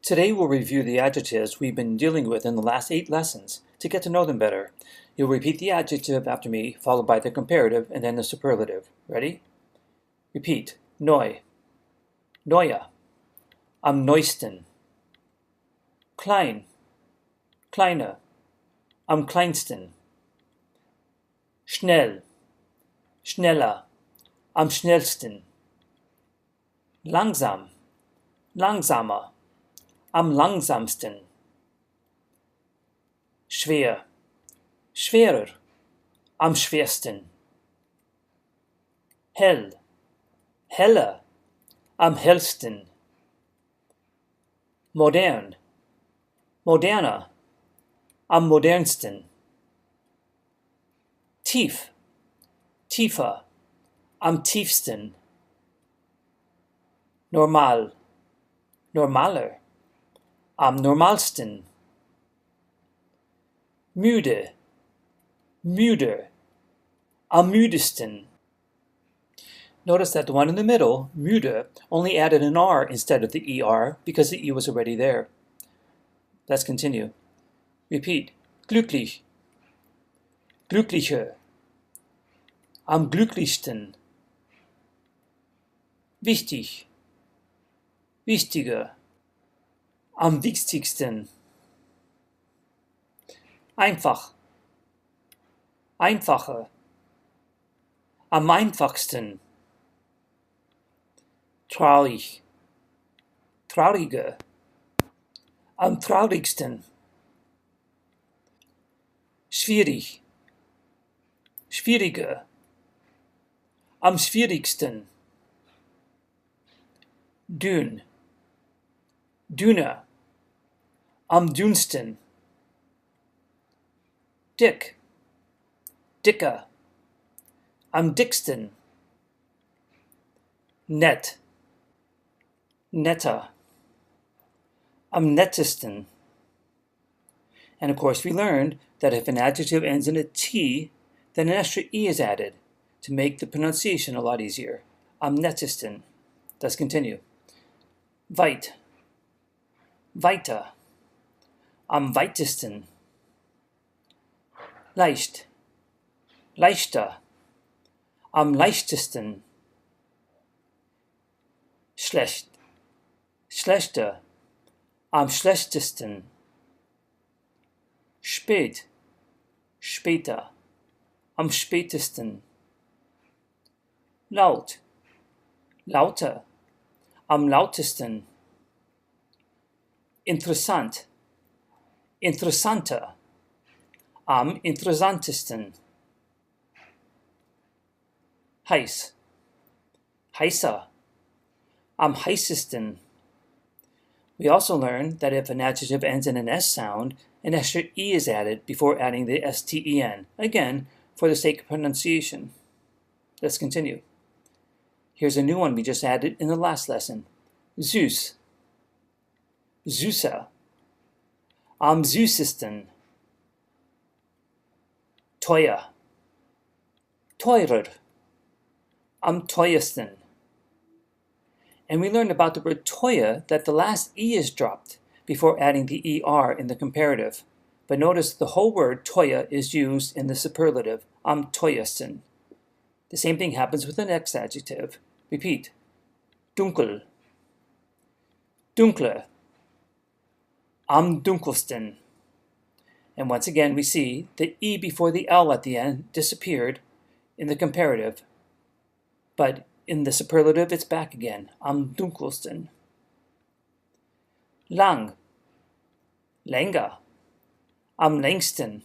Today we'll review the adjectives we've been dealing with in the last 8 lessons to get to know them better. You'll repeat the adjective after me, followed by the comparative and then the superlative. Ready? Repeat. Neu. Neue. Am neuesten. Klein. Kleiner. Am kleinsten. Schnell. Schneller. Am schnellsten. Langsam. Langsamer. Am langsamsten. Schwer. Schwerer. Am schwersten. Hell. Heller. Am hellsten. Modern. Moderner. Am modernsten. Tief. Tiefer. Am tiefsten. Normal. Normaler. Am normalsten. Müde. Müder. Am müdesten. Notice that the one in the middle, müde, only added an R instead of the ER because the E was already there. Let's continue. Repeat. Glücklich. Glücklicher. Am glücklichsten. Wichtig. Wichtiger. Am wichtigsten. Einfach. Einfacher. Am einfachsten. Traurig. Trauriger. Am traurigsten. Schwierig. Schwieriger. Am schwierigsten. Dünn. Dünner. Am dünnsten. Dick. Dicker. Am dicksten. Nett. Netter. Am nettesten. And of course we learned that if an adjective ends in a T, then an extra E is added to make the pronunciation a lot easier. Am nettesten. Let's continue. Weit. Weiter. Am weitesten. Leicht. Leichter. Am leichtesten. Schlecht. Schlechter. Am schlechtesten. Spät. Später. Am spätesten. Laut. Lauter. Am lautesten. Interessant. Interessanter. Am interessantesten. Heiß. Heißer. Am heißesten. We also learned that if an adjective ends in an S sound, an extra E is added before adding the STEN, again, for the sake of pronunciation. Let's continue. Here's a new one we just added in the last lesson. Süß. Süßer. Am süßesten. Teuer. Teurer. Am teuersten. And we learned about the word teuer that the last E is dropped before adding the ER in the comparative. But notice the whole word teuer is used in the superlative, am teuersten. The same thing happens with the next adjective. Repeat. Dunkel. Dunkler. Am dunkelsten. And once again we see the E before the L at the end disappeared in the comparative. But in the superlative it's back again. Am dunkelsten. Lang. Länger. Am längsten.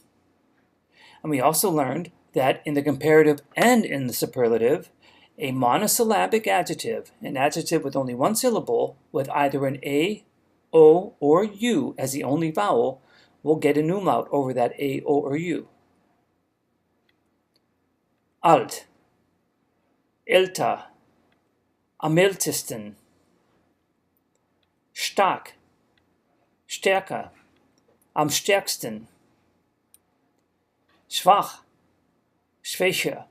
And we also learned that in the comparative and in the superlative, a monosyllabic adjective, an adjective with only one syllable, with either an A, O, or U as the only vowel, will get an umlaut over that A, O, or U. Alt. Älter. Am ältesten. Stark. Stärker. Am stärksten. Schwach. Schwächer.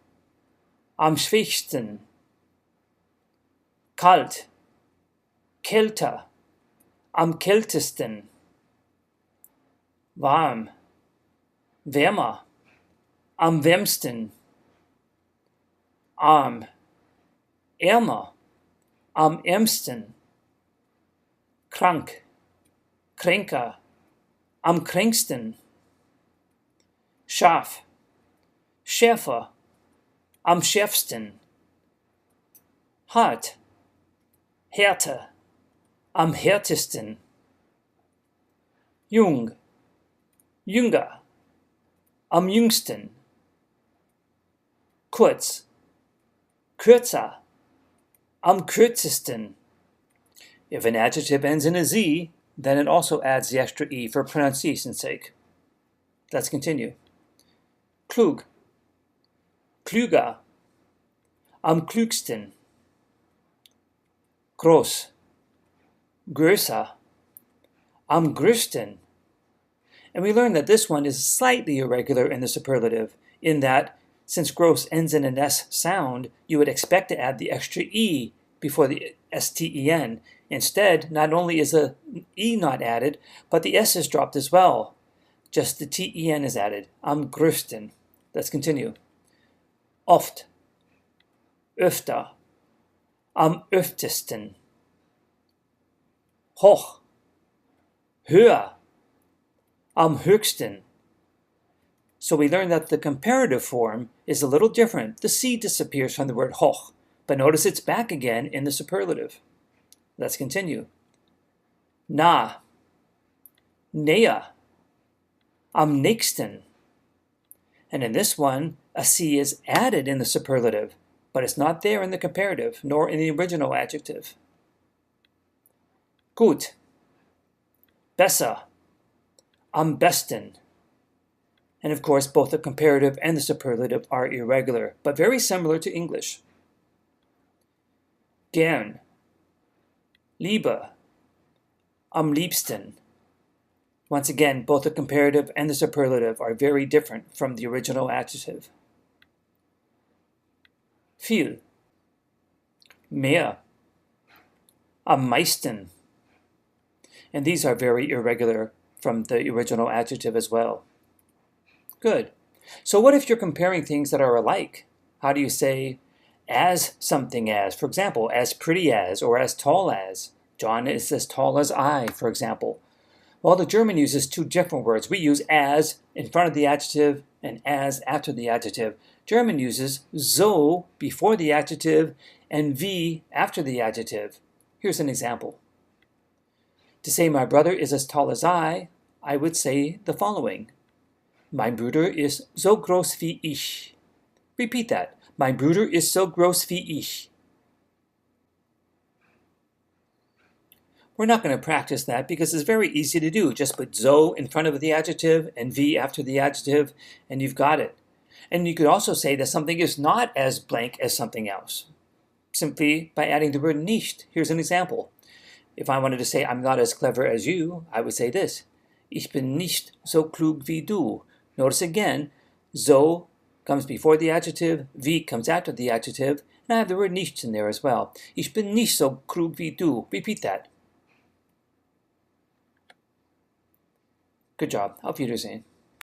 Am schwächsten. Kalt. Kälter. am kältesten, warm, wärmer, am wärmsten, arm, ärmer, am ärmsten, krank, kränker, am kränksten, scharf, schärfer, am schärfsten, hart, härter, am härtesten, jung, jünger, am jüngsten, kurz, kürzer, am kürzesten. If an adjective ends in a Z, then it also adds the extra E for pronunciation's sake. Let's continue. Klug, klüger, am klügsten, groß, größer, am größten. And we learned that this one is slightly irregular in the superlative, in that since gross ends in an S sound, you would expect to add the extra E before the S-T-E-N. Instead, not only is the E not added, but the S is dropped as well. Just the T-E-N is added. Am größten. Let's continue. Oft, öfter, am öftesten, hoch, höher, am höchsten. So we learned that the comparative form is a little different. The C disappears from the word hoch, but notice it's back again in the superlative. Let's continue. Nah, näher, am nächsten. And in this one, a C is added in the superlative, but it's not there in the comparative, nor in the original adjective. Gut, besser, am besten. And of course, both the comparative and the superlative are irregular, but very similar to English. Gern, lieber, am liebsten. Once again, both the comparative and the superlative are very different from the original adjective. Viel, mehr, am meisten. And these are very irregular from the original adjective as well. Good. So what if you're comparing things that are alike? How do you say as something as? For example, as pretty as or as tall as. John is as tall as I, for example. Well, the German uses two different words. We use as in front of the adjective and as after the adjective. German uses so before the adjective and wie after the adjective. Here's an example. To say my brother is as tall as I would say the following. Mein Bruder ist so groß wie ich. Repeat that. Mein Bruder ist so groß wie ich. We're not going to practice that because it's very easy to do. Just put so in front of the adjective and wie after the adjective, and you've got it. And you could also say that something is not as blank as something else, simply by adding the word nicht. Here's an example. If I wanted to say I'm not as clever as you, I would say this. Ich bin nicht so klug wie du. Notice again, so comes before the adjective, wie comes after the adjective, and I have the word nicht in there as well. Ich bin nicht so klug wie du. Repeat that. Good job. Auf Wiedersehen.